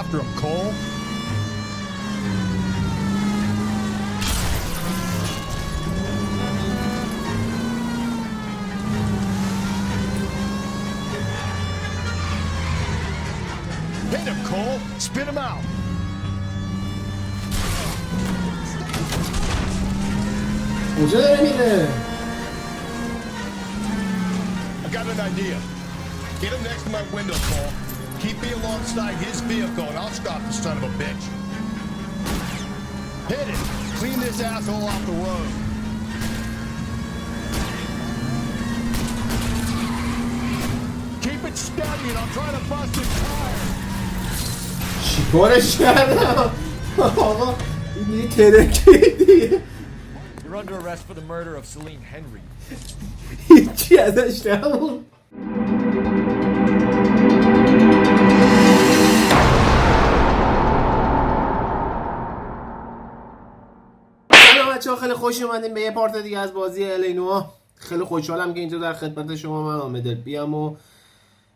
after him, Cole. Hit him, Cole. Spit him out. کجا داره میره؟ I got an idea. Get him next to my window, Cole. Keep me alongside his vehicle, and I'll stop the son of a bitch. Hit it. Clean this asshole off the road. Keep it steady, and I'll try to bust his tires. چیکارش کردم؟ آقا این یه ترکیدیه. You're under arrest for the murder of Celine Henry. هیچی ازش نمون. سلام بچه‌ها، خیلی خوش اومدین به یه پارت دیگه از بازی L.A Noire. خیلی خوشحالم که اینجا در خدمت شما من آمدل بیام و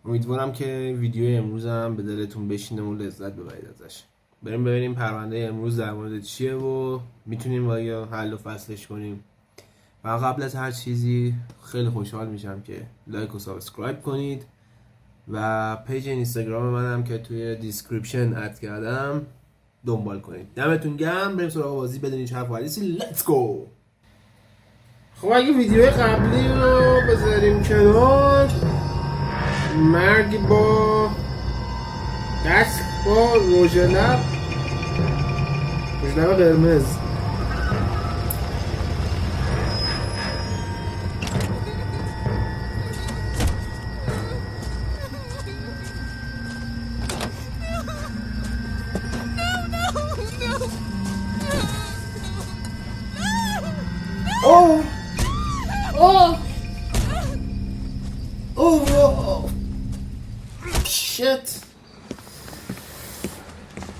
امیدوارم که ویدیو امروزم به دلتون بشینه و لذت ببرید ازش. بریم ببینیم پرونده امروز در مورد چیه و میتونیم با یا حل و فصلش کنیم. و قبل از هر چیزی خیلی خوشحال میشم که لایک و سابسکرایب کنید و پیج اینستاگرام منم که توی دیسکریپشن اد کردم دنبال کنید. دمتون گرم. بریم سراغ بازی بدون هیچ حرف و حدیثی. لیتس گو. خب اگه ویدیو قبلی رو بذاریم کنار، مرگ با دست با رژ لب قرمز. Shit.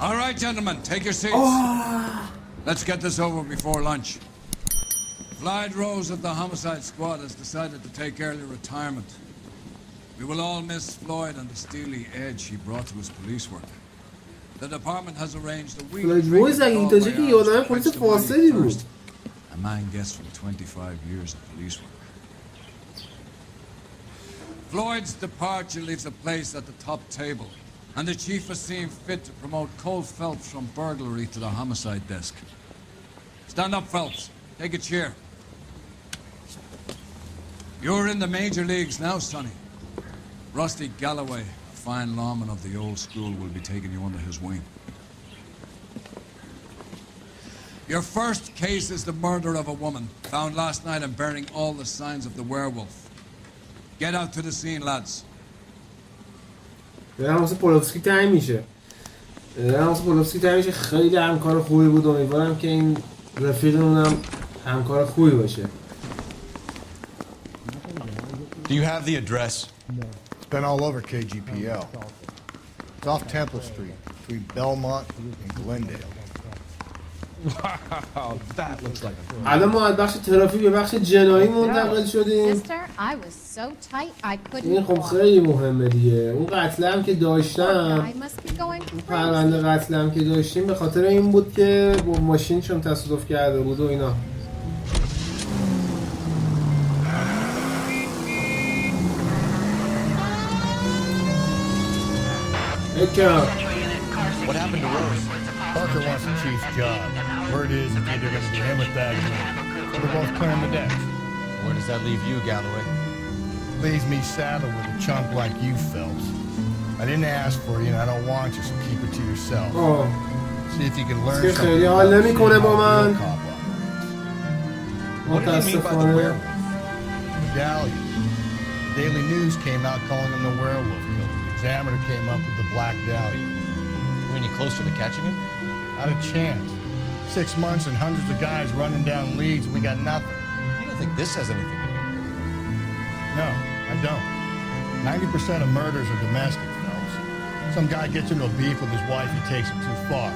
All right, gentlemen, take your seats. Let's get this over before lunch. Floyd Rose of the homicide squad has decided to take early retirement. We will all miss Floyd and the steely edge he brought to his police work. The department has arranged a week. Floyd Rose اگه اینطوری که یادم پلیس فاسدی بود. A man gets from 25 years of police work. Floyd's departure leaves a place at the top table, and the chief has seen fit to promote Cole Phelps from burglary to the homicide desk. Stand up, Phelps. Take a chair. You're in the major leagues now, Sonny. Rusty Galloway, a fine lawman of the old school, will be taking you under his wing. Your first case is the murder of a woman, found last night and bearing all the signs of the werewolf. Get out to the scene, lads. دارم واسه پولوفسکی تعیین میشه. خیلی همکار خوبی بود. امیدوارم که این رفیقمونم همکار خوبی باشه. Do you have the address? No. It's been all over KGPL. It's off Temple Street, between Belmont and Glendale. Wow, that looks like a الان ما از بخش ترافیک به بخش جنایی منتقل شدیم. این خب خیلی مهمه دیگه. اون قتلم که داشتم، اون پرونده قتلم که داشتیم به خاطر این بود که با ماشینشون تصادف کرده بود و اینا. What happened to Rose? Parker wants the chief's job. Word is it's either going to be him or Thad. They're both clearing the decks. Where does that leave you, Galloway? Leaves me saddled with a chunk like you, Phelps. I didn't ask for you and I don't want you, so keep it to yourself. See if you can learn something about the real cop on. What do you mean by the werewolf? Medallion. The Daily News came out calling him the werewolf killer. The Examiner came up with the Black Dahlia. Are we any closer to catching him? Not a chance. 6 months and hundreds of guys running down leads and we got nothing. You don't think this has anything to do with it? No, I don't. 90% of murders are domestic, fellas. Some guy gets into a beef with his wife, he takes it too far.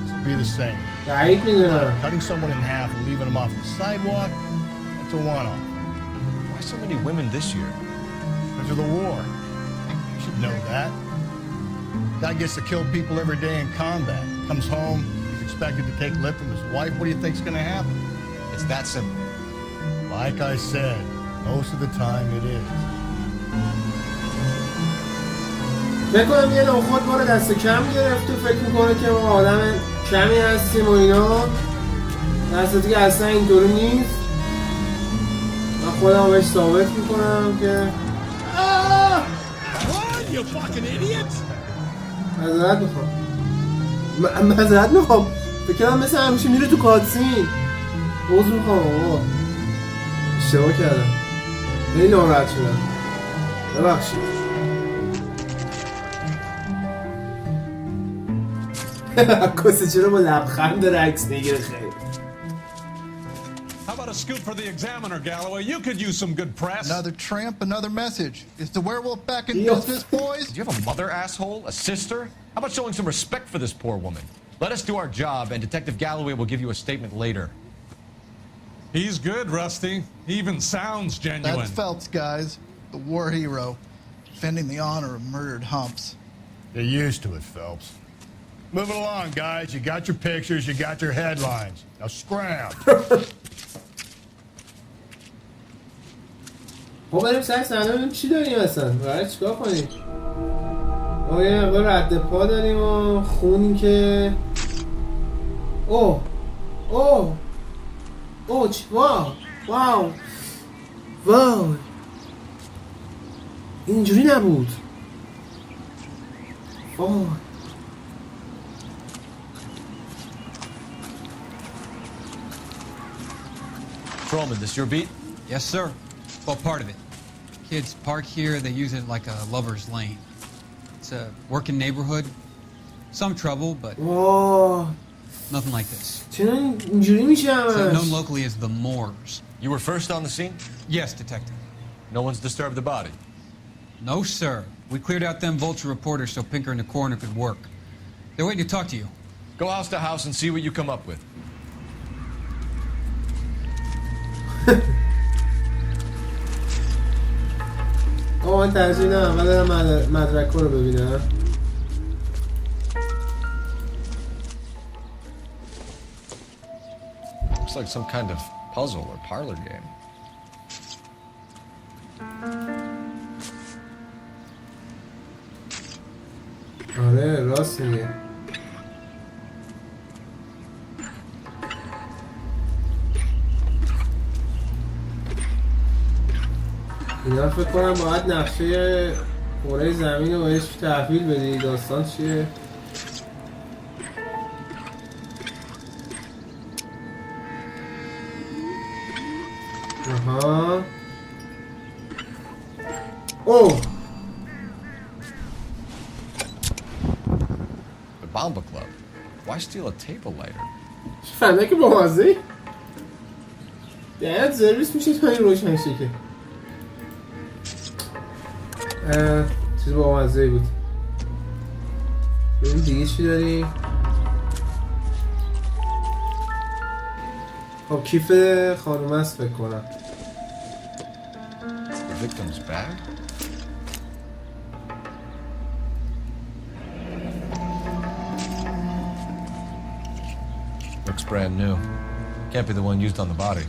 This will be the same. Cutting someone in half and leaving them off the sidewalk, that's a one-off. Why so many women this year? Because of the war. You should know that. Guy gets to kill people every day in combat. Comes home, he's expected to take lip from his wife. What do you think's gonna happen? It's that simple. Like I said, most of the time it is. فکر کنم یه نوخود ما رو دست کم گرفت و فکر میکنه که ما آدم کمی هستیم و اینا، در صورتی که اصلا اینطوری نیست. من خودم بهش ثابت میکنم که معذرت میخوام. فکر کنم مثل همیشه میره تو کاتسین. عذر میخوام آقا، اشتباه کردم، خیلی ناراحت شدم، ببخشید. کسی چرا با لبخند داره عکس میگیره خیلی. How about a scoop for the Examiner, Galloway? You could use some good press. Another tramp, another message. Is the werewolf back in business, boys? Do you have a mother, asshole? A sister? How about showing some respect for this poor woman? Let us do our job, and Detective Galloway will give you a statement later. He's good, Rusty. He even sounds genuine. That's Phelps, guys. The war hero. Defending the honor of murdered humps. Get used to it, Phelps. Moving along, guys. You got your pictures, you got your headlines. Now scram. خب بریم سر صحنه ببینیم چی داریم اصلا. برای چیکار کنیم؟ ما یه مقدار رد پا داریم و خونی که اوه اوه اوه واو واو واو، اینجوری نبود. واو Patrolman, this your beat? Yes, sir. Well, part of it. Kids park here, they use it like a lover's lane. It's a working neighborhood. Some trouble, but nothing like this. چرا اینجوری میشه همش؟ It's known locally as the Moors. You were first on the scene? Yes, detective. No one's disturbed the body? No, sir. We cleared out them vulture reporters so Pinker and the coroner could work. They're waiting to talk to you. Go house to house and see what you come up with. من ترجیح نه اول دارم مدرک رو ببینم. Looks like some kind of puzzle or parlor game. آره راست میگه. اینا فکر کنم باید نقشه کره زمین رو بهش تحویل بدی. داستان چیه؟ آها اوه The Bomba Club. Why steal a table lighter? فهمه که با مازه دهت سرویس میشه تا این روشن شه که چیز با مزه‌ای بود. ببین دیگه چی داری؟ خب کیف خانم است فکر کنم. The victim's bag? Looks brand new. Can't be the one used on the body.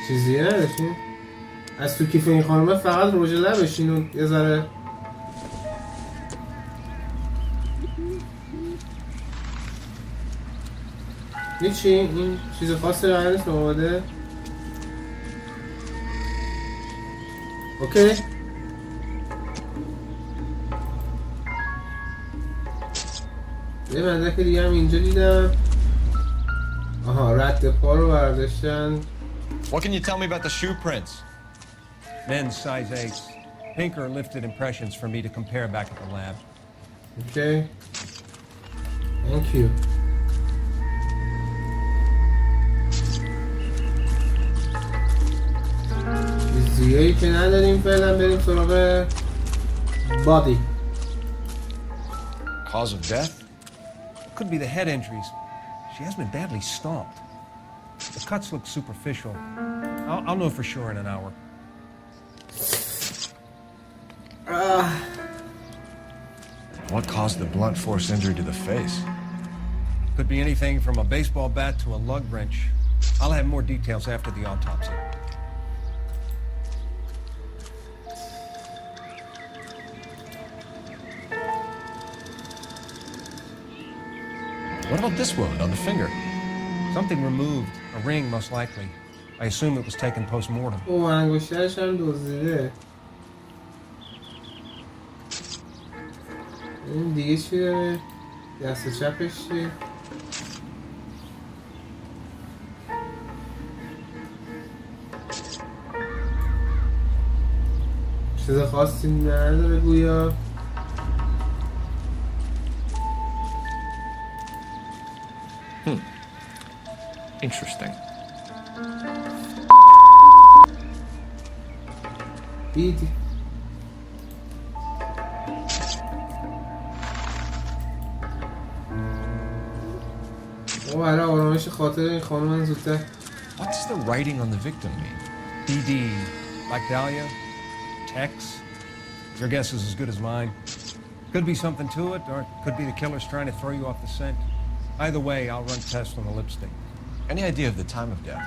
چیزیه نداشتیم؟ از تو کیف این خانمه فقط رژ لبشین و یه ذره هیچی؟ این چیز خاصی قرار نیست بماده؟ اوکی یه مدرک دیگه هم اینجا دیدم. آها رد پا رو برداشتن. What can you tell me about the shoe prints? Men's size 8s. Pinker lifted impressions for me to compare back at the lab. Okay. Thank you. چیزیایی که نداریم فعلا بریم سراغ body. Cause of death? Could be the head injuries. She has been badly stomped. The cuts look superficial. I'll know for sure in an hour. What caused the blunt force injury to the face? Could be anything from a baseball bat to a lug wrench. I'll have more details after the autopsy. What about this wound on the finger? Something removed. A ring, most likely. I assume it was taken post-mortem. او انگشترش هم دزدیده. این دیگه چی داره؟ دست چپش چیه؟ چیز خاصی نداره گویا. Interesting. بیدی او برای آرامش خاطر این خانم زودتر. What does the writing on the victim mean? BD, like Dahlia, Tex. Your guess is as good as mine. Could be something to it, or it could be the killer's trying to throw you off the scent. Either way, I'll run tests on the lipstick. Any idea of the time of death?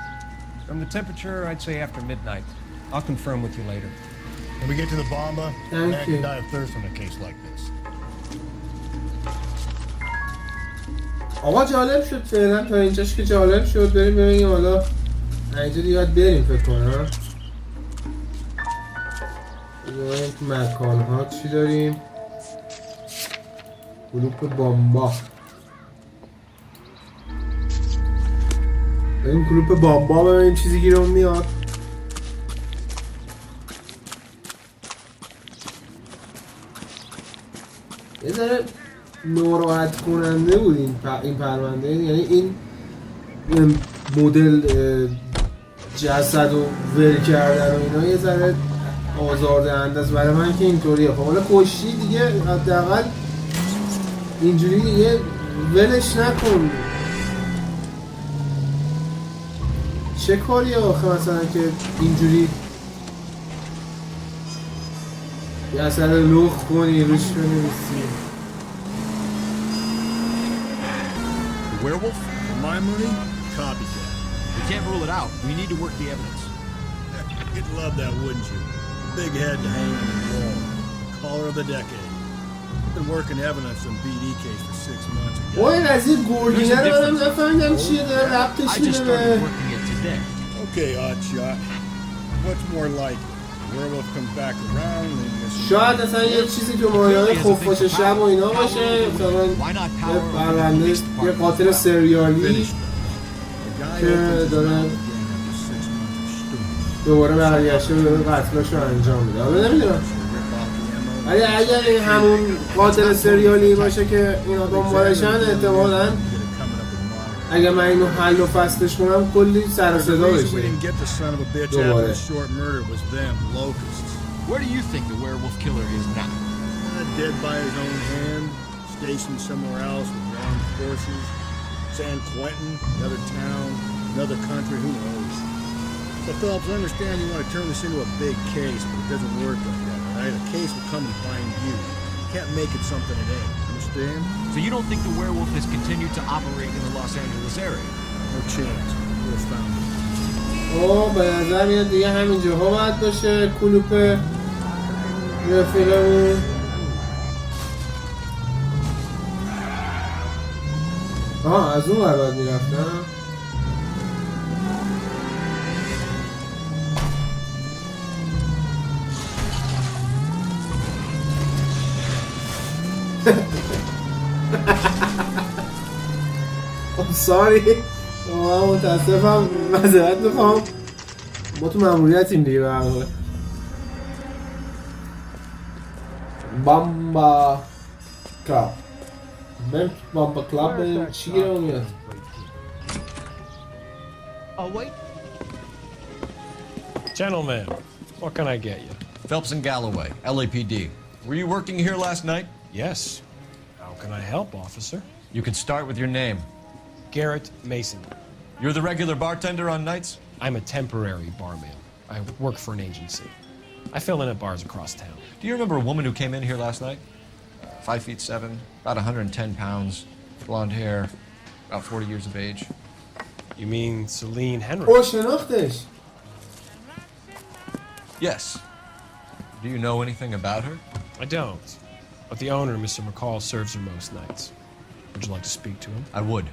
From the temperature, I'd say after midnight. I'll confirm with you later. When we get to the bomba, Thank man you. can die of thirst on a case like this. آقا جالب شد فعلا تا اینجاش که جالب شد. بریم ببینیم حالا اینجا دیگه باید بریم فکر کنم. ببینیم تو مکان ها چی داریم. گروپ بامبا. بریم گروپ بامبا ببینیم چیزی گیرمون میاد. یه ذره ناراحت کننده بود این پرونده. یعنی این مدل جسد و ول کردن و اینا یه ذره آزاردهنده است برای من که اینطوریه. خب حالا کشتی دیگه حداقل اینجوری دیگه ولش نکن. چه کاری آخه مثلا که اینجوری یه اثر لخ کنی روش بنویسی. Werewolf? For my money, copycat. We can't rule it out. We need to work the evidence. You'd love that, wouldn't you? Big head to hang on the wall. Caller of the decade. Been working evidence on BD case for 6 months. این از این گرگینه رو منم نفهمیدم چیه داره ربطش I just میده started به working it today. Okay, oddshot. What's more likely? The werewolf comes back around and this شاید اصلا یه چیزی که مایه‌های خفاش شب و اینا باشه. مثلا یه پرونده یه قاتل سریالی که داره دوباره برگشته و داره قتلاشو انجام میده. حالا نمیدونم ولی اگر این همون قاتل سریالی باشه که اینا دنبالشن احتمالاً اگه من اینو حل و فصلش کنم کلی سر و صدا بشه دوباره. Where do you think the werewolf killer is now? Dead by his own hand, stationed somewhere else with armed forces. San Quentin, another town, another country, who knows? So Phillips, I understand you want to turn this into a big case, but it doesn't work like that, all right? A case will come and find you. You can't make it something it ain't, understand? So you don't think the werewolf has continued to operate in the Los Angeles area? No chance. We'll have found it. اوه به نظر میاد دیگه همین جاها باید باشه کلوپ رفیقمون. از اون باید میرفتم. ساری من متاسفم معذرت میخوام ما تو ماموریتیم دیگه به هر حال. بامبا کلاب بریم بامبا کلاب بریم چی گیرمون میاد. Oh, wait. Gentlemen, what can I get you? Phelps and Galloway, LAPD. Were you working here last night? Yes. How can I help, officer? You can start with your name. Garrett Mason. You're the regular bartender on nights? I'm a temporary barman. I work for an agency. I fill in at bars across town. Do you remember a woman who came in here last night? 5'7", about 110 pounds, blonde hair, about 40 years of age. You mean Celine Henry? او شناختش. Yes. Do you know anything about her? I don't. But the owner, Mr. McCall, serves her most nights. Would you like to speak to him? I would.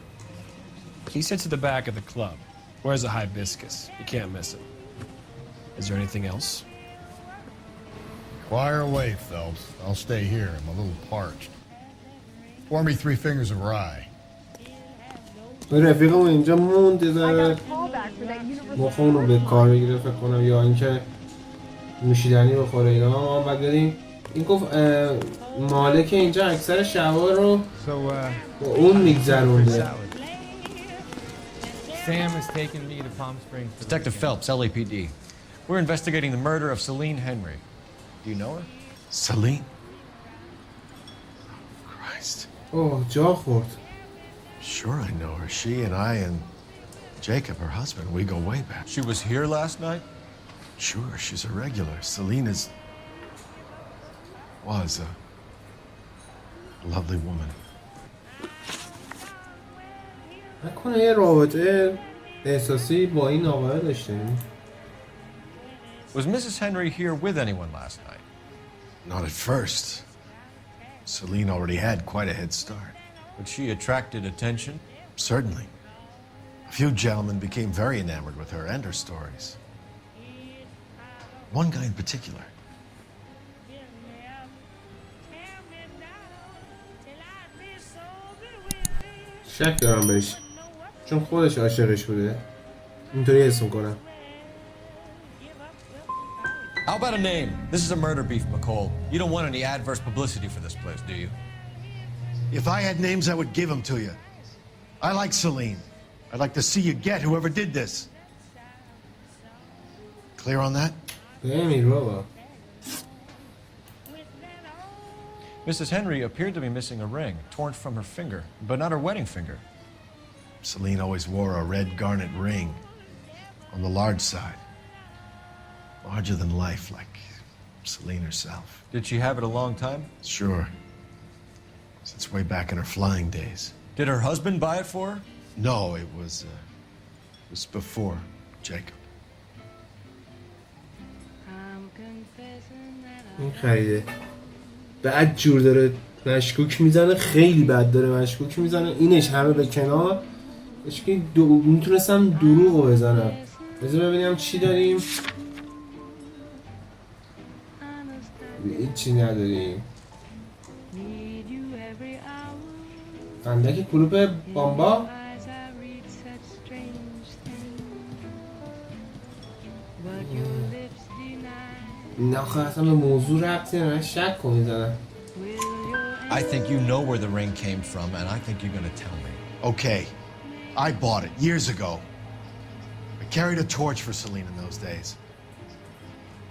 He sits at the back of the club. Wears a hibiscus. You can't miss him. Is there anything else? Fire away, Phelps. I'll stay here. I'm a little parched. Pour me 3 fingers of rye. رفیقم اینجا موند داره مخون رو به کار بگیره فکر کنم یا اینکه نوشیدنی بخوره اینا. ما بعد بریم. این گفت مالک اینجا اکثر شبا رو با اون میگذرونده. Sam has taken me to Palm Springs. Detective Phelps, LAPD. We're investigating the murder of Celine Henry. Do you know her? Celine? Christ. اوه جا خورد. Sure I know her. She and I and Jacob, her husband, we go way back. She was here last night? Sure, she's a regular. Celine was a lovely woman. نکنه یه رابطه احساسی با این آقای داشتیم. Was Mrs. Henry here with anyone last night? Not at first. Celine already had quite a head start. But she attracted attention? Certainly. A few gentlemen became very enamored with her and her stories. One guy in particular. شک دارم بهش چون خودش عاشقش بوده اینطوری اسم کنم. How about a name? This is a murder beef, McCall. You don't want any adverse publicity for this place, do you? If I had names, I would give them to you. I like Celine. I'd like to see you get whoever did this. Clear on that? بمیر بابا. Mrs. Henry appeared to be missing a ring, torn from her finger, but not her wedding finger. Celine always wore a red garnet ring on the large side. Larger than life, like Celine herself. Did she have it a long time? Sure. Since way back in her flying days. Did her husband buy it for her? No, it was before Jacob. این خریده بعد جور داره مشکوک میزنه خیلی بد داره مشکوک میزنه اینش همه به کنار اشکی میتونستم دروغو بزنم. بذار ببینیم چی داریم. هیچی نداریم. اندکی کلوپ بامبا نه آخه اصلا به موضوع ربطی نداره شک کنید دارم. I think you know where the ring came from, and I think you're going to tell me. Okay. I bought it years ago. I carried a torch for Celine in those days.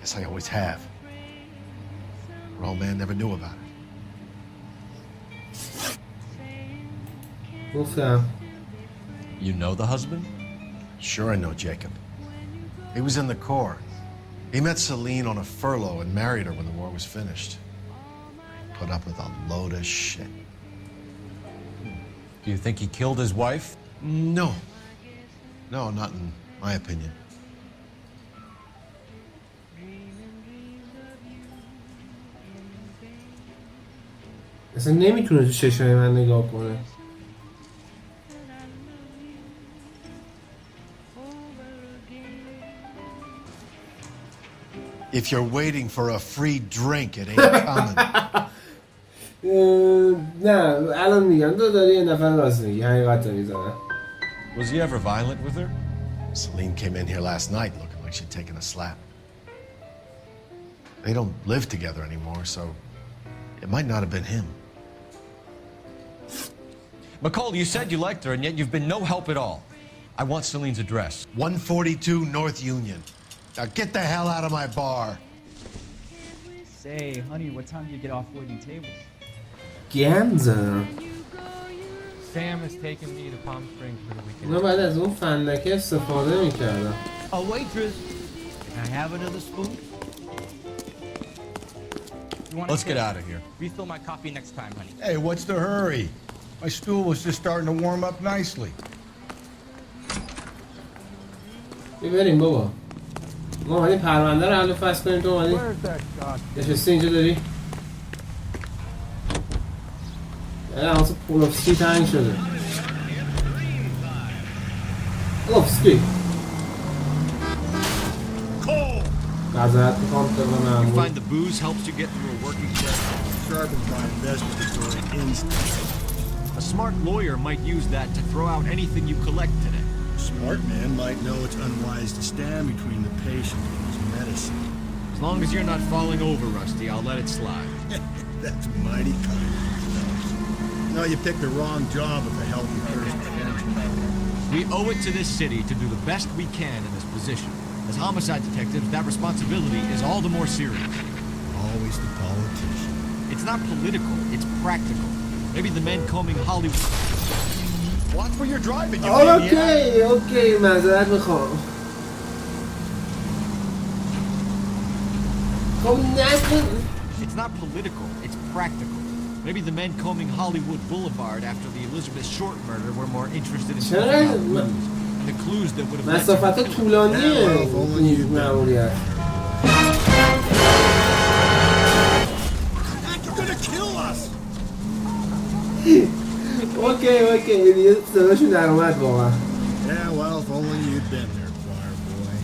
Guess I always have. Her old man never knew about it. گفتم. You know the husband? Sure I know Jacob. He was in the Corps. He met Celine on a furlough and married her when the war was finished. Put up with a load of shit. Do you think he killed his wife? No. No, not in my opinion. اصلا نمیتونه تو چشمای من نگاه کنه. If you're waiting for a free drink, it ain't coming. نه الان میگم تو داری یه نفر راست میگی حقیقت رو میزنه. Was he ever violent with her? Celine came in here last night looking like she'd taken a slap. They don't live together anymore, so it might not have been him. McCall, you said you liked her, and yet you've been no help at all. I want Celine's address. 142 North Union. Now get the hell out of my bar. Say, honey, what time do you get off waiting tables? گند زدم. Sam has taken me to Palm Springs for the weekend. اونا بعد از اون فندکه استفاده میکردم. A waitress. Can I have another spoon? Let's get out of here. Refill my coffee next time, honey. Hey, what's the hurry? My stool was just starting to warm up nicely. بریم بابا. ما اومدیم پرونده رو حل و فصل کنیم. تو اومدیم نشستی اینجا داری؟ واسه پولوفسکی تنگ شده. پولوفسکی معذرت میخوام طبق معمول. You find the booze helps you get through a working shift. Sharpened by investigatory instinct. A smart lawyer might use that to throw out anything you collect today. A smart man might know it's unwise to stand between the patient and his medicine. As long as you're not falling over, Rusty, I'll let it slide. That's mighty kind of you. No, you picked the wrong job with a healthy thirst for energy. We owe it to this city to do the best we can in this position. As homicide detectives, that responsibility is all the more serious. Always the politician. It's not political, it's practical. Maybe the men combing Hollywood... Watch where you're driving, you maniac! اوکی معذرت میخوام. خب نکن. It's not political, it's practical. Maybe the men combing Hollywood Boulevard after the Elizabeth Short murder were more interested in finding out clues. The clues that would have... مسافت طولانیه این معمولیت. You're gonna kill us! اوکی دیگه صداشون در اومد واقعا. Yeah, well, if only you'd been there, choir boy.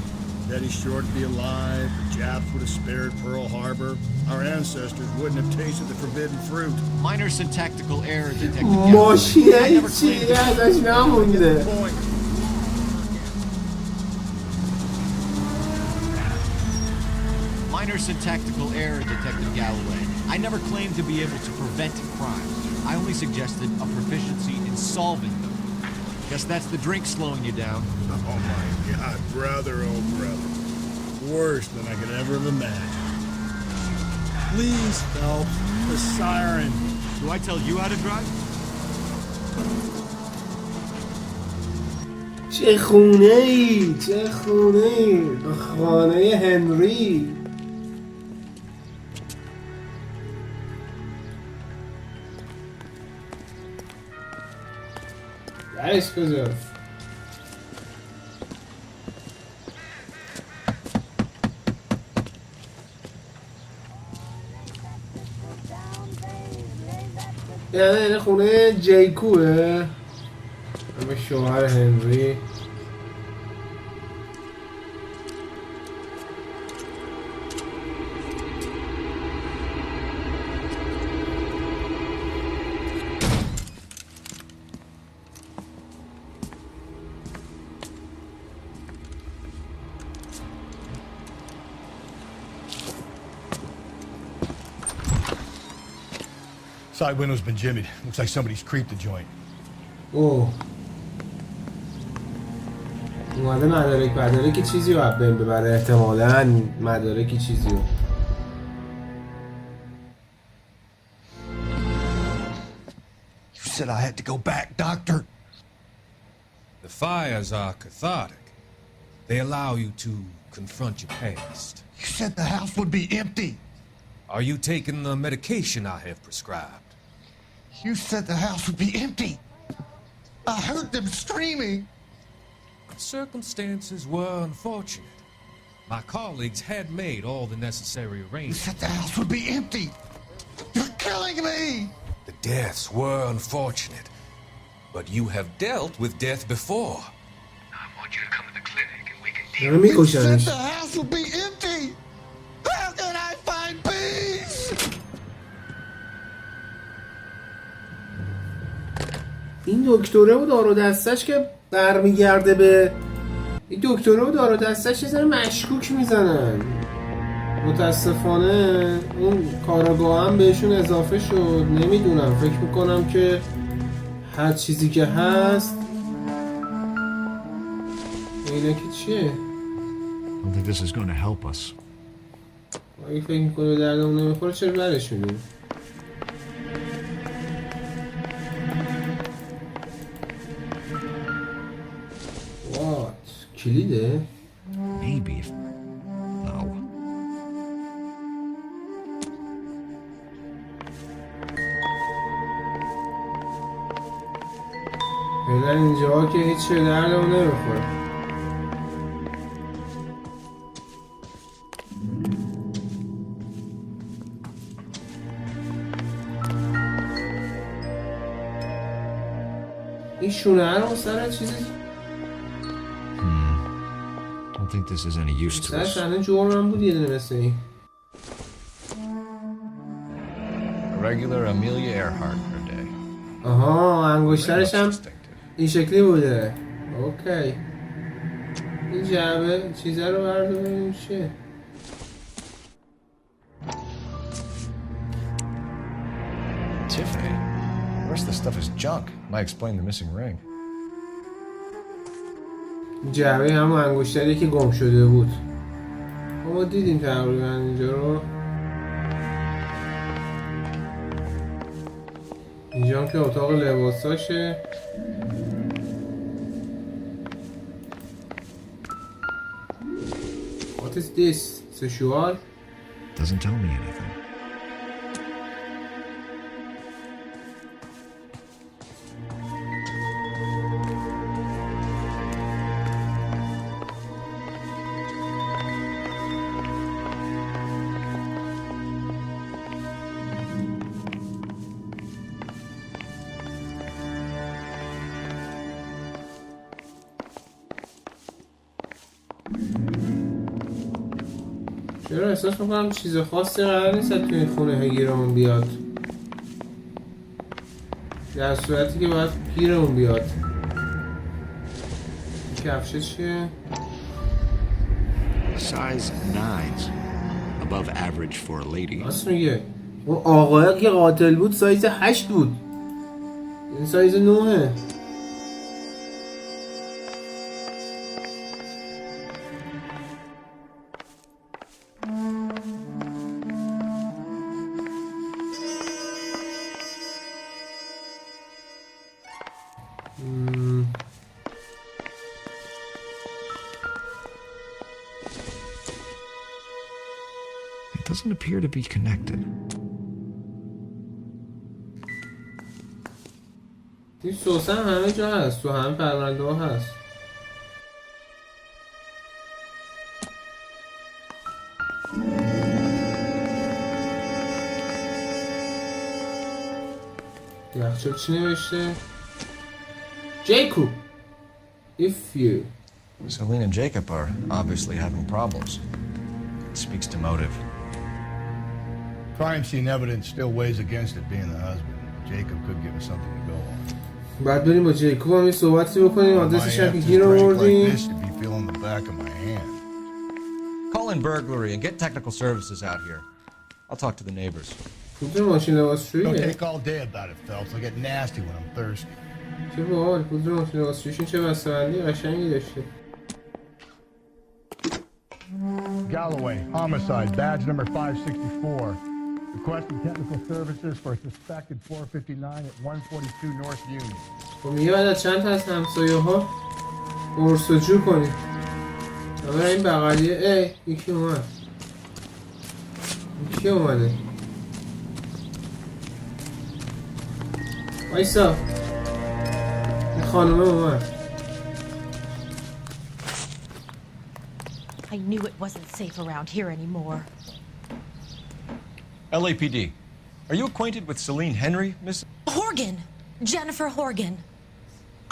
Betty Short would be alive, the Japs would have spared Pearl Harbor, our ancestors wouldn't have tasted the forbidden fruit. Minor syntactical error, Detective ماشینه هیچی ازش نمونده. Minor syntactical error, Detective Galloway. I never claimed to be able to prevent crimes. I only suggested a proficiency in solving them. Guess that's the drink slowing you down. Oh my God, brother, oh brother. Worse than I could ever have imagined. Please help. The siren. Do I tell you how to drive? چه خونه‌ای خانه هنری. درش کجاست؟ یعنی خونه جیکوه همه شوهر هنری. Side window's been jimmied. Looks like somebody's creeped the joint. اوه اومده مدارک چیزی رو بهم ببره. احتمالاً مدارک چیزی رو. You said I had to go back, Doctor. The fires are cathartic. They allow you to confront your past. You said the house would be empty. Are you taking the medication I have prescribed? You said the house would be empty. I heard them screaming. Circumstances were unfortunate. My colleagues had made all the necessary You arrangements. said the house would be empty. You're killing me. The deaths were unfortunate, but you have dealt with death before. I want you to come to the clinic and we can deal. You said the house would be empty. How can I find peace? این دکتره و دار و دستش که برمیگرده به این دکتره و دار و دستش یه ذره مشکوک میزنن. متاسفانه اون کاراگاه هم بهشون اضافه شد. نمیدونم، فکر میکنم که هر چیزی که هست اینه که چیه؟ I don't think this is going to help us. اگه فکر میکنه دردمون نمیخوره چرا برش میدیم؟ کلیده؟ Maybe if... No. فعلا اینجا که هیچ چه دردمون نمیخوره. این شونه رو سر چیزی Don't think this is any use to سر us. شنه جرم بود یه دونه مثل این. A regular Amelia Earhart per day. آها انگشترش هم این شکلی بوده. اوکی. این جعبه چیزه رو برداریم چیه؟ Tiffany. The rest of the stuff is junk. Might explain the missing ring. جعبه همون انگشتری که گم شده بود. ما دیدیم تقریبا اینجا رو. اینجا هم که اتاق لباساشه. What is this? Sexual? Doesn't tell me anything. چرا احساس میکنم چیز خاصی قرار نیست تو این خونه گیرمون بیاد، در صورتی که باید گیرمون بیاد. کفشه چیه؟ Size 9s. Above average for a lady. راست میگه. اون آقایی که قاتل بود سایز 8 بود. این سایز 9. It doesn't appear to be connected. این سوسن همه جا هست، تو همه پرونده ها هست. یخچال چی نوشته؟ Jacob, if you. Celine and Jacob are obviously having problems. It speaks to motive. Crime scene evidence still weighs against it being the husband. Jacob could give us something to go on. بعد بریم با جیکوب هم یه صحبتی بکنیم. آدرسش هم که گیر آوردیم. Call in burglary and get technical services out here. I'll talk to the neighbors. کدوم ماشین لباسشوییه؟ Don't take all day about it, Phelps. I get nasty when I'm thirsty. چه باحال. کدوم ماشین لباسشوییشون چه بسته‌بندی قشنگی داشته. Galloway, homicide, badge number 564. Requesting technical services for a suspected 459 at 142 North Union. خب میگه بعد از چند تا از همسایه‌ها پرسجو کنیم. اما این بغلیه یکی اومد. یکی اومده. وایسا. این خانومه اومد. I knew it wasn't safe around here anymore. LAPD. Are you acquainted with Celine Henry, Miss? Horgan! Jennifer Horgan.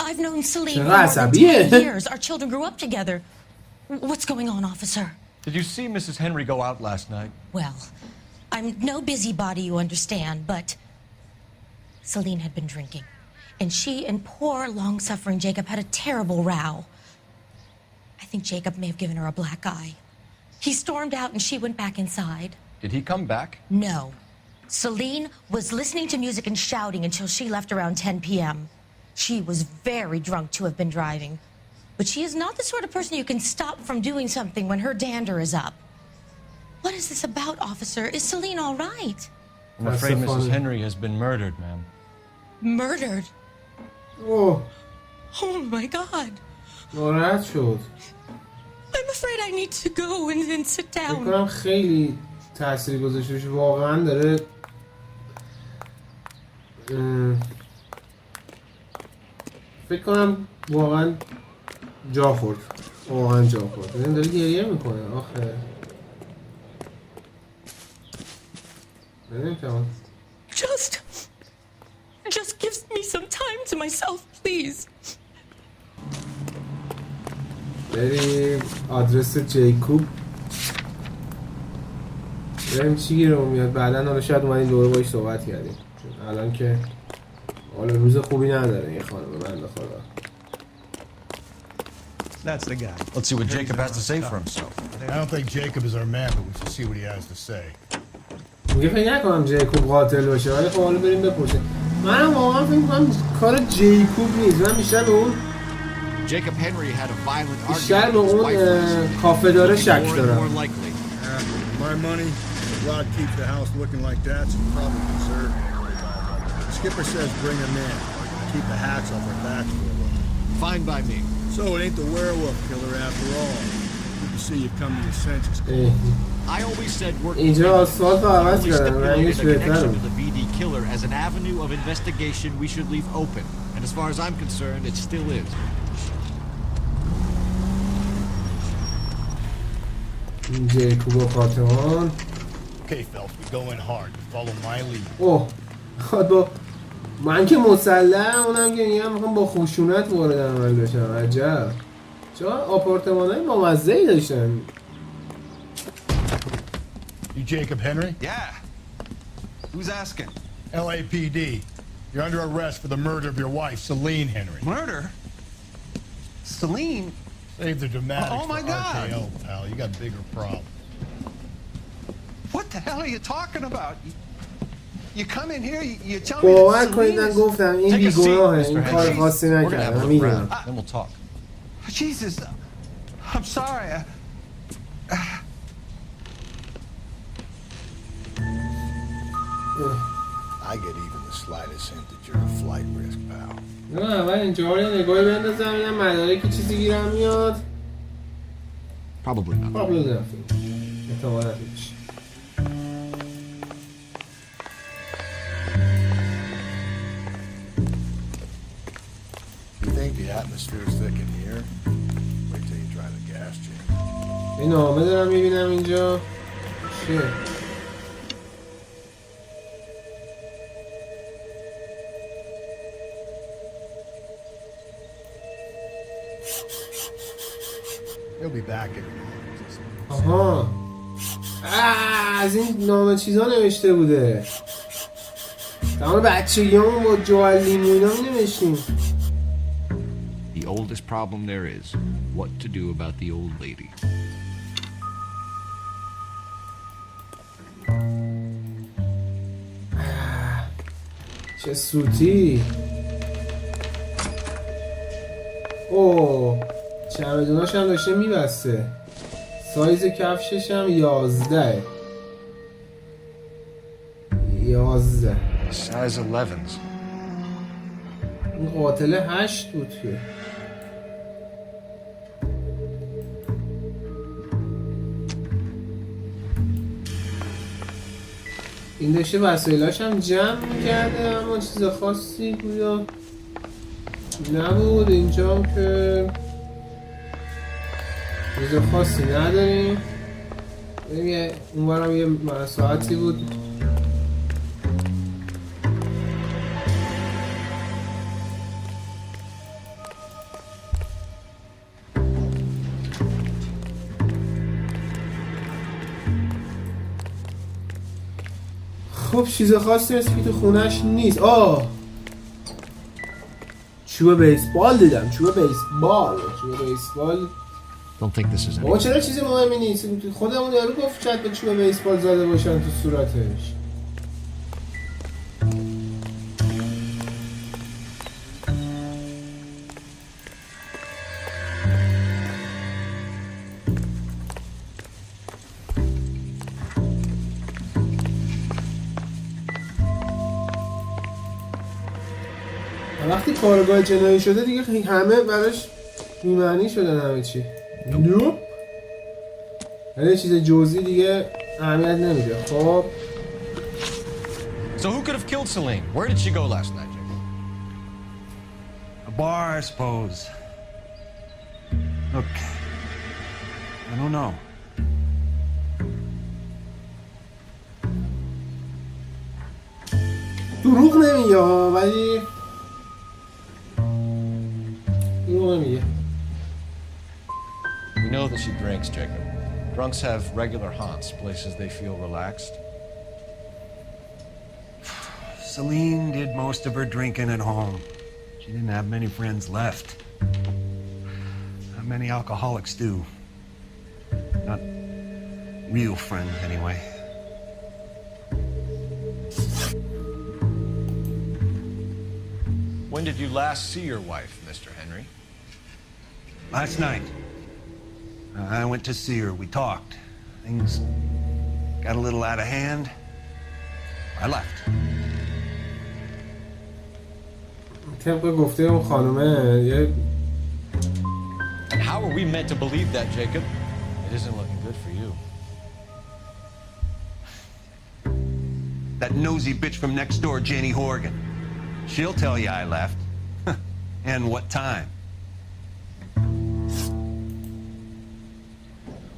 I've known Celine for Graças more a than 10 Dieu. years. Our children grew up together. What's going on, officer? Did you see Mrs. Henry go out last night? Well, I'm no busybody, you understand, but Celine had been drinking. And she and poor, long-suffering Jacob had a terrible row. I think Jacob may have given her a black eye. He stormed out and she went back inside. Did he come back? No. Celine was listening to music and shouting until she left around 10 p.m. She was very drunk to have been driving. But she is not the sort of person you can stop from doing something when her dander is up. What is this about, officer? Is Celine all right? I'm afraid Mrs. Henry has been murdered, ma'am. Murdered? Oh. Oh my God. ناراحت شد. I'm afraid I need to go and sit down. فکر کنم خیلی تأثیر گذاشته باشه. واقعا داره فکر کنم واقعا جا خورد. واقعا جا خورد. این داره گریه میکنه آخه. نمیتونم. Just give me some time to myself, please. بریم آدرس جیکوب. بریم چی گیرمون میاد. بعدا حالا شاید اومدیم دوره باش صحبت کردیم. چون الان که حالا روز خوبی نداره این خانم بنده خدا. That's the guy. Let's see what Jacob has to say for himself. I don't think Jacob is our man, but we should see what he has to say. میگه فکر نکنم جیکوب قاتل باشه ولی خب حالا بریم بپرسیم. منم واقعا فکر می‌کنم کار جیکوب نیست. من بیشتر به اون بیشتر به اون کافه داره شک دارم. My money, Rod keeps the house looking like that, so we probably deserve it. The skipper says bring him in. Keep the hats off our backs for a while. Fine by me. So it ain't the werewolf killer after all. Good to see you come to your senses. I always said اینجا آسفالت رو عوض کردن. رنگش بهتره. the VD killer as an avenue of investigation we should leave open. And as far as I'm concerned, it still is. جیکوب و فاطمان. Okay, fellas, we go in hard. Follow my lead. اوه با من که مسلحم اونم که میگم با خشونت وارد عمل بشم. عجب چرا آپارتمان‌های بامزه‌ای داشتن. You Jacob Henry? Yeah. Who's asking? L.A P.D. You're under arrest for the murder of your wife, Celine Henry. Murder? Celine? Save the dramatics Oh my for God. RKO, pal. You got bigger problems. What the hell are you talking about? You come in here, you tell me باور that کنید من گفتم این بیگناهه. این کار خاصی نکرده. میدونم. Then we'll talk. Jesus, I'm sorry. I get even the slightest hint that you're a flight risk, pal. نه اول اینجا یه نگاهی بندازم اینم مدارکی چیزی گیرم میاد. Probably not. Probably not. احتمالاً هیچ. You think the atmosphere's thick in here? Wait till you try the gas chamber. این نامه دارم میبینم اینجا. چیه؟ He'll be back in آها از این نامه چیزا نوشته بوده. تمام بچگیامون با جوال لیمو اینا می نوشتیم. The oldest problem there is what to do about the old lady. چه سوتی. اوه چمدوناش هم داشته میبسته. سایز کفشش هم 11. 11 Size 11s. این قاتل 8 بود که. این داشته وسایلاش هم جمع میکرده اما چیز خاصی بودا نبود. اینجا هم که چیز خاصی نداریم. اونورم یه ساعتی بود. خب چیز خاصی مثل که تو خونش نیست. چوب بیسبال دیدم. چوب بیسبال. Don't think this is بابا چرا چیز مهمی نیست؟ خودمون یارو گفت شاید به چوب بیسبال زده باشن تو صورتش. وقتی کارگاه جنایی شده دیگه همه براش بی‌معنی شدن همه چی. نو هر چیز جزئی دیگه اهمیت نمیده. خب So who could have killed Celine? Where did she go last night, Jacob? A bar, I suppose. Look, I don't know. دروغ نمیگه ولی دروغ نمیگه. We know that she drinks, Jacob. Drunks have regular haunts, places they feel relaxed. Celine did most of her drinking at home. She didn't have many friends left. Not many alcoholics do. Not real friends, anyway. When did you last see your wife, Mr. Henry? Last night. I went to see her. We talked. Things got a little out of hand. I left. طبق گفته اون خانومه یه And how are we meant to believe that, Jacob? It isn't looking good for you. That nosy bitch from next door, Jenny Horgan. She'll tell you I left. And what time.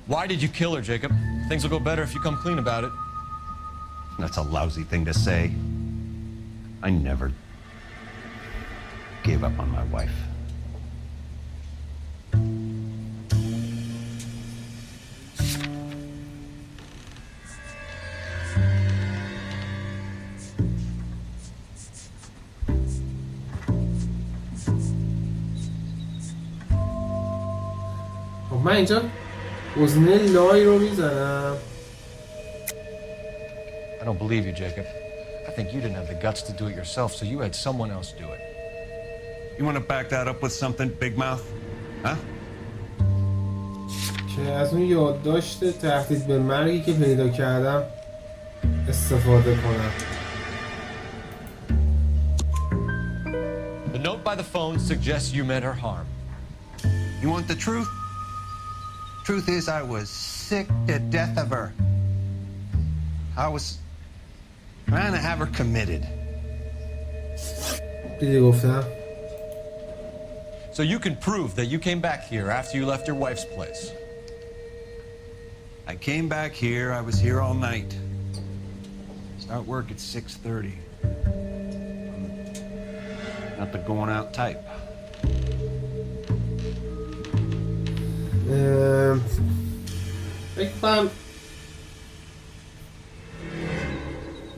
Why did you kill her, Jacob? Things will go better if you come clean about it. That's a lousy thing to say. I never gave up on my wife. من اینجا گزینه لای رو میزنم. I don't believe you, Jacob. I think you didn't have the guts to do it yourself, so you had someone else do it. You want to back that up with something, big mouth? Huh? که از اون یادداشت تهدید به مرگی که پیدا کردم استفاده کنم. The note by the phone suggests you meant her harm. You want the truth? Truth is, I was sick to death of her. I was trying to have her committed. دیدی گفتم. So you can prove that you came back here after you left your wife's place. I came back here. I was here all night. Start work at 6:30. Not the going out type.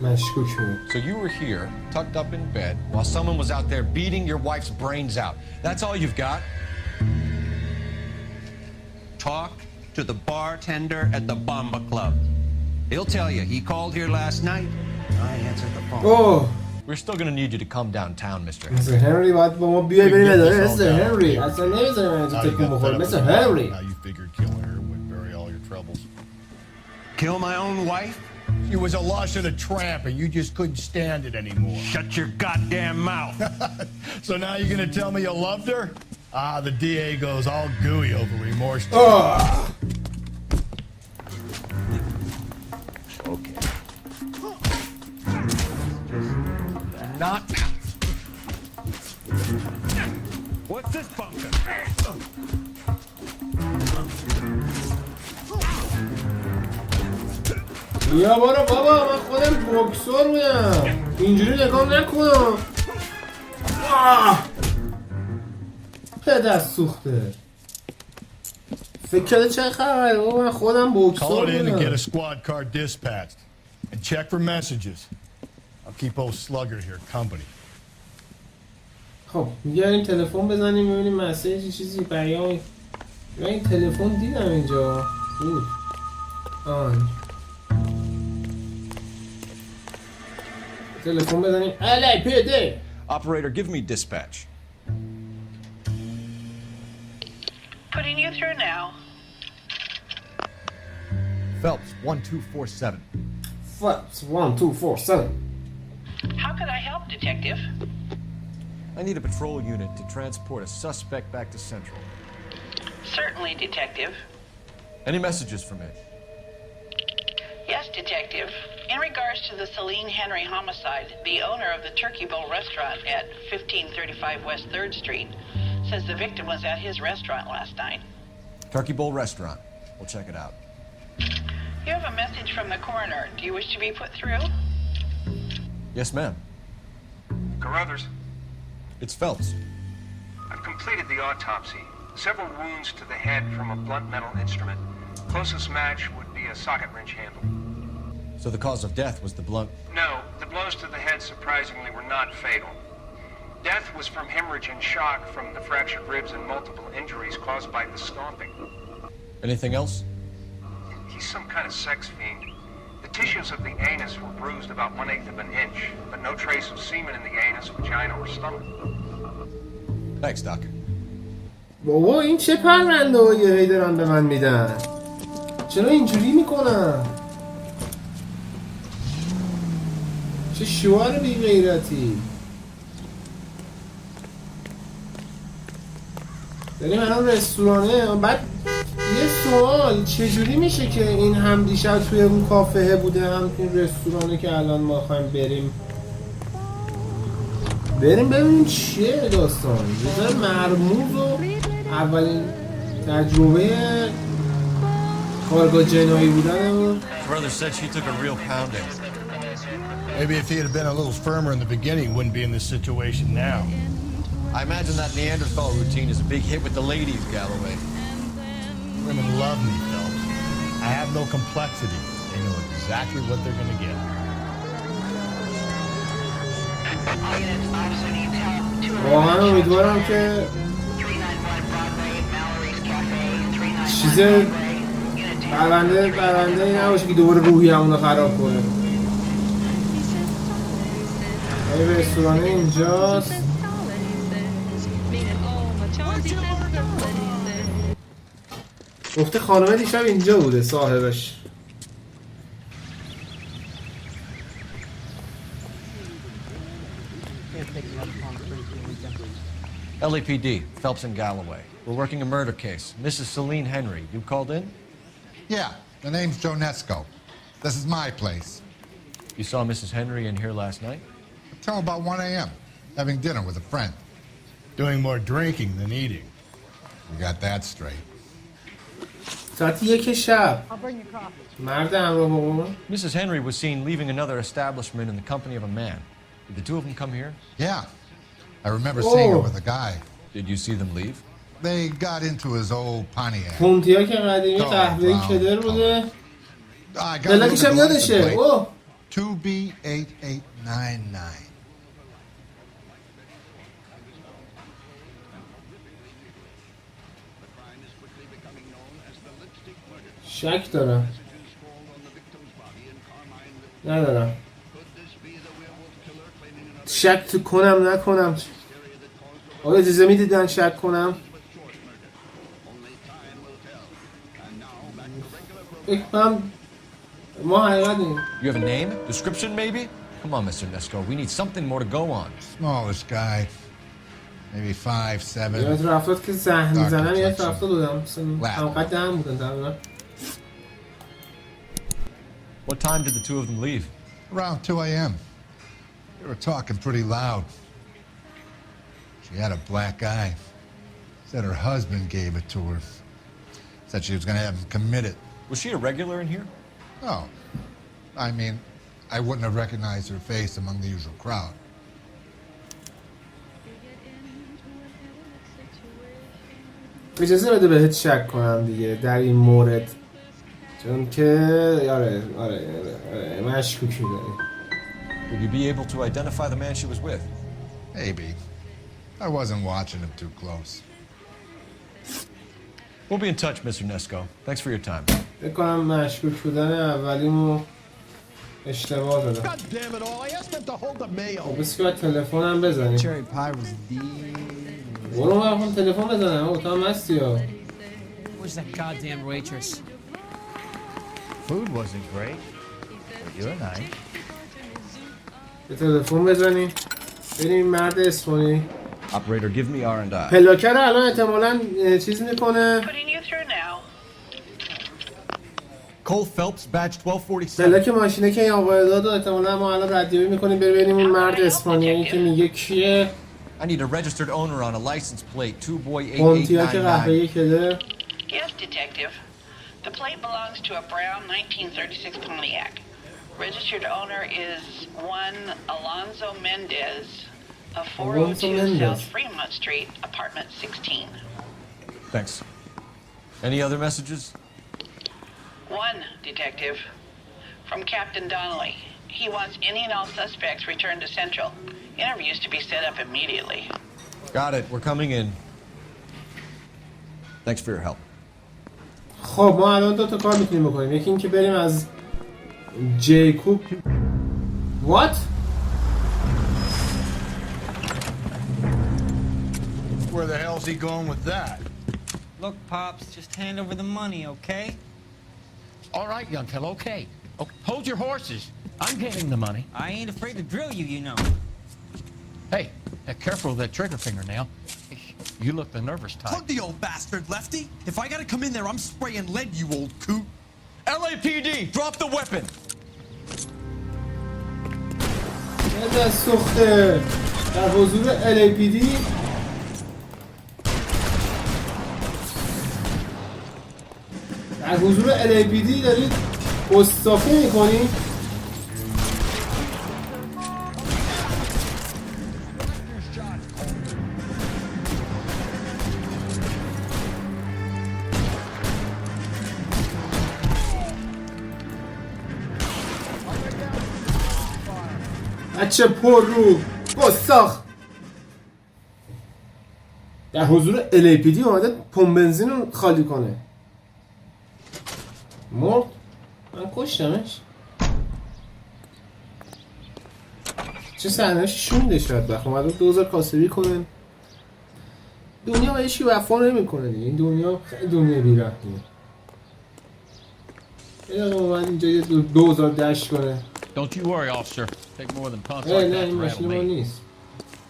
مشکوک بود. So you were here, tucked up in bed, while someone was out there beating your wife's brains out. That's all you've got? Talk to the bartender at the Bomba Club. He'll tell you he called here last night. I answered the phone. Oh. We're still gonna need you to come downtown, Mr. Mr. Henry باید با ما بیای بریم اداره. Mr. Henry اصلا نمیذارم اینجا تکون بخور. Mr. Henry. How you figured killing her would bury all your troubles? Kill my own wife? She was a lush and a tramp, and you just couldn't stand it anymore. Shut your goddamn mouth. So now you're gonna tell me you loved her? Ah, the DA goes all gooey over remorse. Okay. Not. What's this bunker? بیا برو بابا من خودم بوکسور بودم اینجوری نگاه نکنم. دست سوخته. فکر کرده چه خبره بابا من خودم بوکسور Call it in and get بودم. a squad car dispatched. And check for messages. I'll keep old Slugger here company. خب میگردیم تلفن بزنیم ببینیم مسیج چیزی پیامی. من این تلفن دیدم اینجا بود. آن تلفن بزنیم. L.A Pt.7. Operator, give me dispatch. Putting you through now. Phelps, 1247. Phelps, 1247. How can I help, Detective? I need a patrol unit to transport a suspect back to Central. Certainly, Detective. Any messages for me? Yes, Detective. In regards to the Celine Henry homicide, the owner of the Turkey Bowl restaurant at 1535 West 3rd Street says the victim was at his restaurant last night. Turkey Bowl restaurant. We'll check it out. You have a message from the coroner. Do you wish to be put through? Yes, ma'am. Carruthers, It's Phelps. I've completed the autopsy. Several wounds to the head from a blunt metal instrument. Closest match would be a socket wrench handle. So the cause of death was the blunt... No, the blows to the head surprisingly were not fatal. Death was from hemorrhage and shock from the fractured ribs and multiple injuries caused by the stomping. Anything else? He's some kind of sex fiend. The tissues of the anus were bruised about 1/8 of an inch, but no trace of semen in the anus, vagina, or stomach. Thanks, Doc. بابا این چه پرونده هایی دارن به من میدن؟ چرا اینجوری میکنن؟ چه شوار بی غیرتی؟ داریم الان رستورانه. بعد یه سوال، چجوری میشه که این هم دیشب توی اون کافه بوده، هم توی رستورانه که الان ما خواهیم بریم ببینیم چیه داستان؟ بذار مربوط و اولین تجربه کارگاه جنایی بودن. Brother said she took a real pounding. Maybe if he had been a little firmer in the beginning, he wouldn't be in this situation now. I imagine that Neanderthal routine is a big hit with the ladies, Galloway. Women love me, Phelps. I have no complexity. They know exactly what they're going to get. واقعا امیدوارم که چیز پرونده نباشه که دوباره روحی همونو خراب کنه. این رستورانه اینجاست. گفته خانم دیشب اینجا بوده صاحبش. LAPD, Phelps and Galloway. We're working a murder case. Mrs. Celine Henry, you called in? Yeah, the name's Jonesco. This is my place. You saw Mrs. Henry in here last night? Till about 1 a.m., having dinner with a friend. Doing more drinking than eating. You got that straight. ساعت 1 شب. مرد همراه با ما. Mrs. Henry was seen leaving another establishment in the company of a man. Did the two of them come here? Yeah. I remember seeing her with a guy. Did you see them leave? They got into his old Pontiac. پونتیاک قدیمی قهوه‌ای کدر بوده. دلکش هم یادشه. اوه. 2B8899. شک دارم. ندارم. شک تو کنم نکنم. آیا اجازه میدیدن شک کنم؟ ما حقیقتیم. You have a name? Description maybe? Come on, Mr. Nesco. We need something more to go on. Smallish guy. Maybe 5'7". یاد رفتاد که زهر میزنم یاد رفتاد بودم. همقدر هم بودن تقریبا. What time did the two of them leave? Around 2 a.m. They were talking pretty loud. She had a black eye. Said her husband gave it to her. Said she was going to have him committed. Was she a regular in here? No. I mean, I wouldn't have recognized her face among the usual crowd. اجازه بده بهت شک کنم دیگه در این مورد. چون که آره مشکوکی داری. Would you be able to identify the man she was with? Maybe. I wasn't watching him too close. We'll be in touch, Mr. Nesco. Thanks for your time. فکر کنم مشکوک بودن اولیمو اشتباه دادم. God damn it all! I asked them to hold the mail. بس که باید تلفنم بزنیم. Cherry pie was برو من تلفن بزنم. اتاق هستی ها. Where's that goddamn waitress? Food wasn't great, but you're nice. یه تلفن بزنیم. بریم مرد اسپانی. Operator, give me R&I. پلاکه رو الان احتمالاً چیز میکنه. Cole Phelps, badge 1247. بلاک ماشینه که این آقای داد و احتمالا ما الان ردیابی میکنیم ببینیم اون مرد اسپانیایی که میگه کیه. I need a registered owner on a license plate, 2boy پونتیاک قهوه‌ای 8899. کده. Yes, detective. The plate belongs to a brown 1936 Pontiac. Registered owner is one Alonzo Mendez of 402 South Fremont Street, apartment 16. Thanks. Any other messages? One, detective. From Captain Donnelly. He wants any and all suspects returned to Central. Interviews to be set up immediately. Got it. We're coming in. Thanks for your help. خب ما الان دو تا کار میتونیم بکنیم. یکی این که بریم از جیکوب. What? Where the hell's he going with that? Look, Pops, just hand over the money, okay? All right, young fellow, okay. Oh, hold your horses. I'm getting the money. I ain't afraid to drill you, you know. Hey, careful with that trigger fingernail. You look the nervous type. Plug the old bastard, Lefty. If I gotta come in there, I'm spraying lead, you old coot. LAPD, drop the weapon. یه سخته در حضور LAPD. در حضور LAPD دارید گستاخی میکنید. بچه پر رو گستاخ. در حضور LAPD اومده پمپ بنزین رو خالی کنه. مرد؟ من کشتمش. چه صحنه‌اش شونده شاید بخ اومده 2000 کاسبی کنن. دنیا با هیچی وفا نمیکنه دیگه. این دنیا خیلی دنیا بی‌رحمیه. یه دقیقه اومد اینجا یه 2000 دشت کنه. Don't you worry, officer. Take more than punch like نه that این to rattle ماشین ما me. نیست.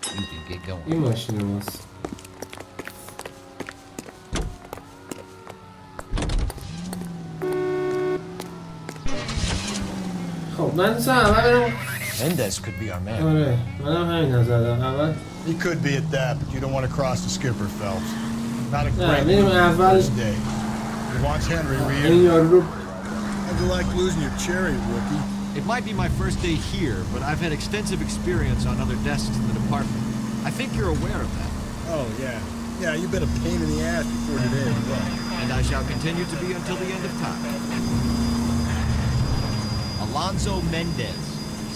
You can get going. این ماشین ماست. خب من دوست اول برم. Mendez could be our man. آره منم همین نظر دارم. اول He could be at that, but you don't want to cross the skipper, Phelps. Not a great بریم اول. first day. He wants Henry این یارو رو How'd you like losing your cherry, rookie? It might be my first day here, but I've had extensive experience on other desks in the department. I think you're aware of that. Oh, yeah. Yeah, you've been a pain in the ass before today as well. And I shall continue to be until the end of time. Alonzo Mendez.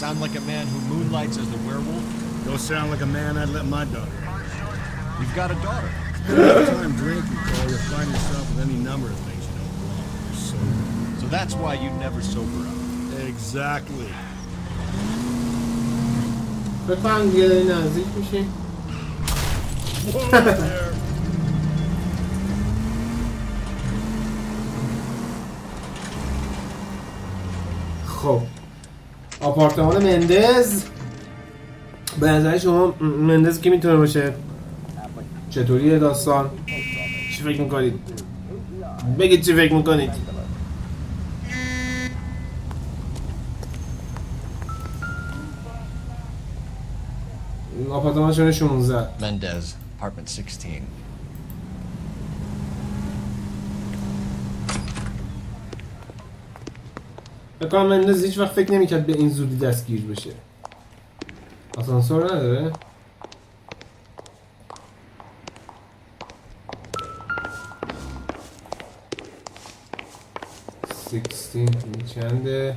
Sound like a man who moonlights as the werewolf? Don't sound like a man I'd let my daughter. You've got a daughter. Every time drinking, Cole, you'll find yourself with any number of things you don't want. You're sober. So that's why you never sober up. Exactly. بفهم دیگه داری نزدیک میشیم. خب آپارتمان مندز. به نظر شما مندز کی میتونه باشه؟ چطوریه داستان؟ چی فکر میکنید؟ بگید چی فکر میکنید؟ آپارتمان شونه 16. Mendez, apartment 16. بکنم مندز هیچ وقت فکر نمیکرد به این زودی دستگیر بشه. آسانسور نداره؟ این چنده؟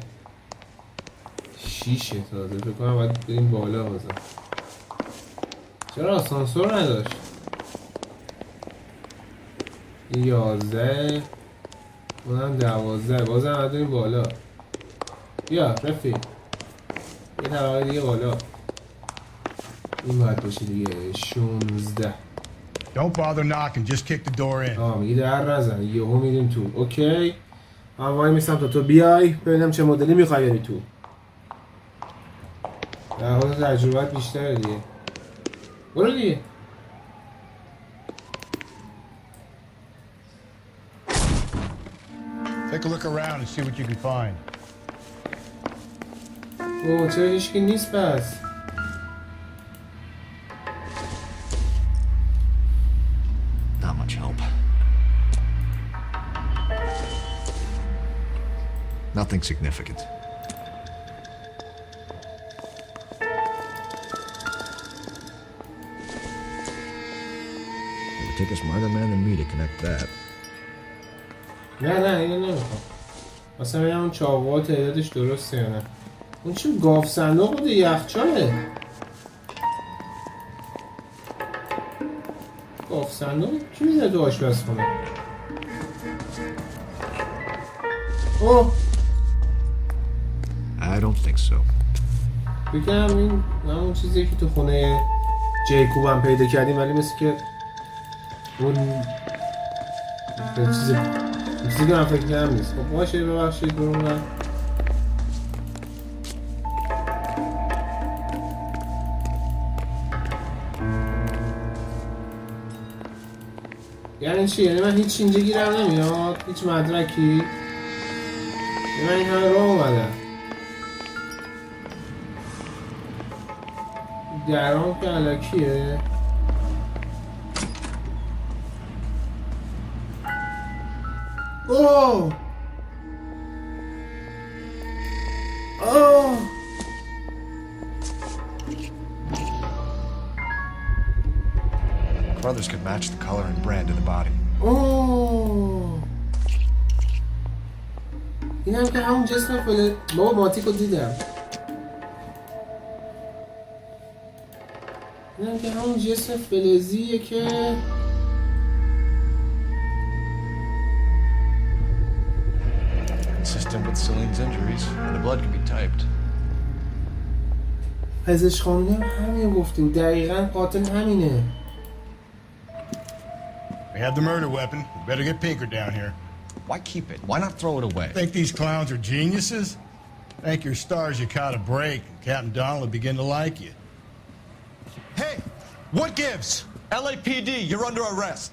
6 تازه فکر کنم باید بریم بالا بازم. چرا آسانسور نداشت؟ 11 اونم 12 بازم باید بریم بالا. بیا رفیق یه طبقه دیگه بالا. این باید باشه دیگه 16. Don't bother knocking, just kick the door in. میگی در نزن یهو میریم تو. اوکی من وای میستم تا تو بیای ببینم چه مدلی میخوای بری تو. در حال تجربت بیشتره دیگه. برو دیگه. Take Take a look around and see what you can find. اوه چرا هیچکی نیست پس؟ Not much help. Nothing significant. It would take a smarter man than me to connect that. نه اینو نمیخوام. مثلا ببینم اون چاقوها تعدادش درسته یا نه. اون چی گاف صندوق بوده یخچاله. گاف صندوق کی میذاره تو آشپزخونه؟ اوه I don't think so. بکنم این همون چیزی که تو خونه جیکوب هم پیدا کردیم ولی مثل که اون چیزی که من فکر کردم نیست. خب باشه ببخشید برونم. یعنی چی؟ یعنی من هیچ اینجا گیرم نمیاد؟ هیچ مدرکی؟ یعنی من این همه راه اومدم درام که علکیه اوه اوه Brothers could match the color and brand of the body. اوه این هم که همون جسم بابا ماتیکو دیدم این هم که همون جسم فلزیه که Consistent with Celine's injuries, and the blood could be typed. پزشک خانم همین گفته بود دقیقاً قاتل همینه. We have the murder weapon. We better get Pinker down here. Why keep it? Why not throw it away? Think these clowns are geniuses? Thank your stars you caught a break. Captain Donald will begin to like you. Hey, what gives? LAPD, you're under arrest.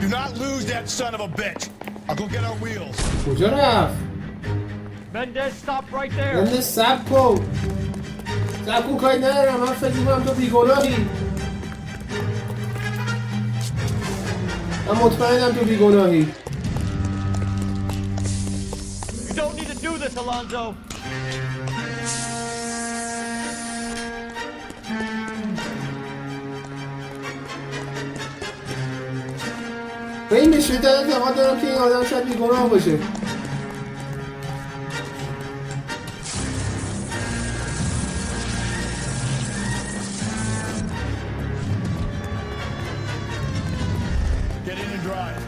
Do not lose that son of a bitch. I'll go get our wheels. کجا رفت؟ Mendez, stop right there. مندز سب کن سب کن کاری ندارم من فکر میکنم تو بیگناهی من مطمئنم تو بیگناهی You don't need to do this, Alonzo. به این بشید اعتقاد دارم که این آدم شاید بیگناه باشه Get in and drive.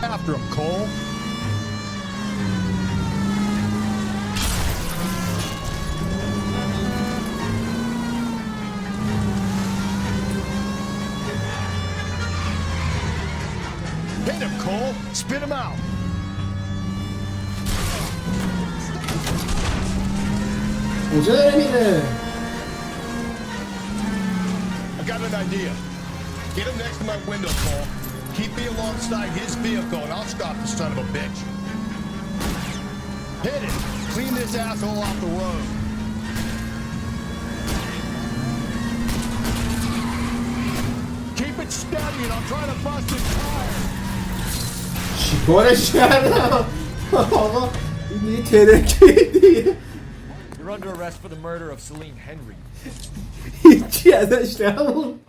After him, Cole. Hit him, Cole. Spit him out. کجا داره میره؟ I got an idea. Get him next to my window, Cole. Keep me alongside his vehicle and I'll stop the son of a bitch. Hit it. Clean this asshole off the road. Keep it steady and I'll try to bust his tire. چیکارش کردم؟ آقا این یه ترکیدیه You're under arrest for the murder of Celine Henry. هیچی ازش نمون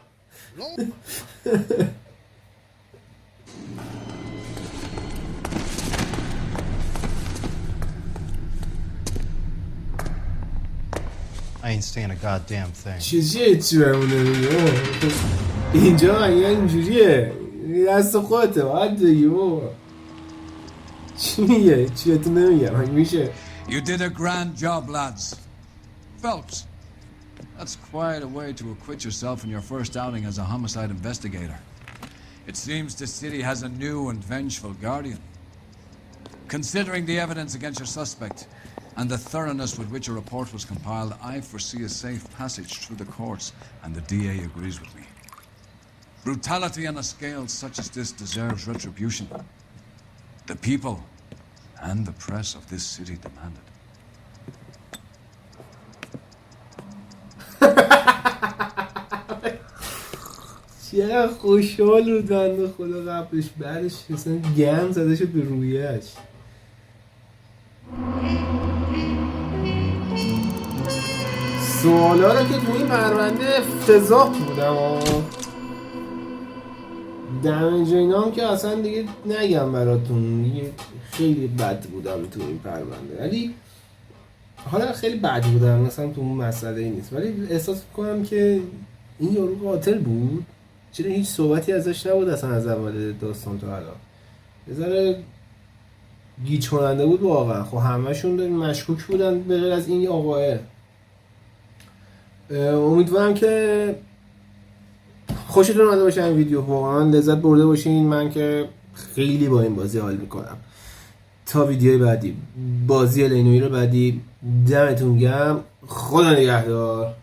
I ain't saying a goddamn thing. چیزی چی بمونه میگه اینجا مگه اینجوریه دست خودته باید بگی بابا چی میگه؟ چی بهتون نمیگه مگه میشه You did a grand job, lads. Phelps, that's quite a way to acquit yourself in your first outing as a homicide investigator. It seems the city has a new and vengeful guardian. Considering the evidence against your suspect and the thoroughness with which a report was compiled, I foresee a safe passage through the courts, and the DA agrees with me. Brutality on a scale such as this deserves retribution. The people and the press of this city demand it. چقدر خوشحال بود بنده خدا قبلش، بعدش اصلا گند زده شد به رویش. سوالا رو که توی این پرونده افتضاح بودم دمیج اینا هم که اصلا دیگه نگم براتون، خیلی بد بودم تو این پرونده، ولی حالا خیلی بد بودم مثلا تو اون مسئله ای نیست، ولی احساس کنم که این یارو قاتل بود. چرا هیچ صحبتی ازش نبود اصلا از اول داستان تا الان؟ یه ذره گیج کننده بود واقعا. خب همه‌شون مشکوک بودن به غیر از این آقاه. امیدوارم که خوشتون اومده باشه این ویدیو، واقعا لذت برده باشین. من که خیلی با این بازی حال میکنم. تا ویدیوی بعدی، بازی L.A Noire بعدی، دمتون گرم، خدا نگهدار.